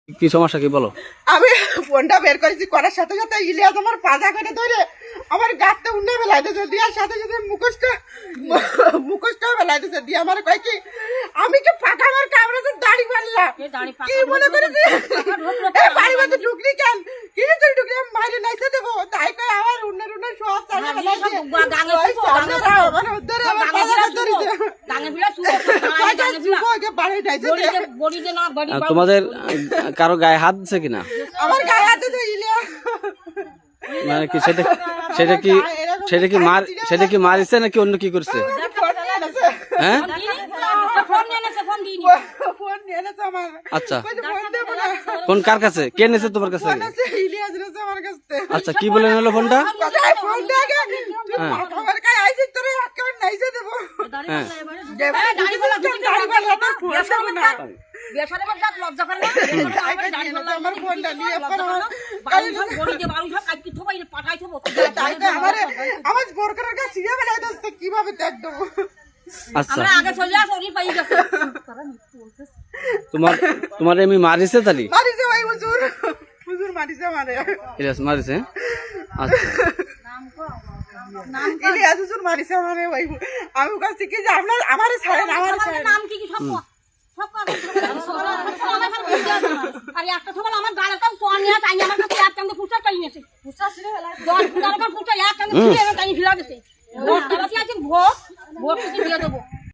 কি সমস্যা কি বলো? আমি ফোনটা বের করেছি, করার সাথে সাথে ইলিয়াস আমার পাজা করে ধরে আমার গাঁটটা উন্নে ফেলাইতেছে, দিয়ার সাথে সাথে মুখোশটা ফেলাইতেছে, দিয়ে আমার কয় কি আমি কি ফাঁকা আমার কামড়াতে দাড়ি মারলাম কি মনে করেছি বাড়ি মধ্যে ঢুকলি কেন কি তুই ঢুকলি মারি নাইছে দেবো, তাই কয় আমার উন্নের সব চালা ফেলাইছে আমার উদ্ধারে আমার পাজা ধরেছে বাড়ি নাইছে। তোমাদের কারো গায়ে হাত দিছে কিনা? আমার গায়ে হাতে তো ইলিয়াস মানে কি সেটা কি মারিছে নাকি অন্য কি করছে? হ্যাঁ ফোন নিয়ে এনেছে আমার। আচ্ছা, ফোন দেবো না, ফোন কার কাছে? কে নিয়েছে তোমার কাছে? ফোন আছে ইলিয়াস এনেছে আমার কাছে। আচ্ছা, কি বলে নিলো ফোনটা? কোথায় ফোন দেখে তুই আমার গায়ে আইছিস তোরে একেবারে নাইছে দেবো। হ্যাঁ দাড়ি বলা তো ফোন দেবো না। আমার ফোনটা নিয়ে আমার বোরকারের কাছে ছিঁড়ে ফেলাই দিচ্ছে, কিভাবে দেখ দেবো। আচ্ছা, তোমার এমনি মারিছে তালি? মারিছে ভাই হুজুর, হুজুর মারিছে আমারে। ইলিয়াস মারিছে? আচ্ছা, ইলিয়াস হুজুর মারিছে আমারে ভাই। আমি কাছে কি যে আপনার আমারে ছাড়েন, আমারে ছাড়েন। নাম কি সব আর একটা সকাল আমার গাড়িটা সোনিয়া তাই আমার কাছে এক কান্দে পুষা টাই নিয়েছে, পুষা ছিল বেলা 10 টাকা পুষা এক কান্দে ছিঁড়ে টাই ফিরা দিয়েছে। ওর দাঁড়াতে আছে ভোট দিয়ে দেবো।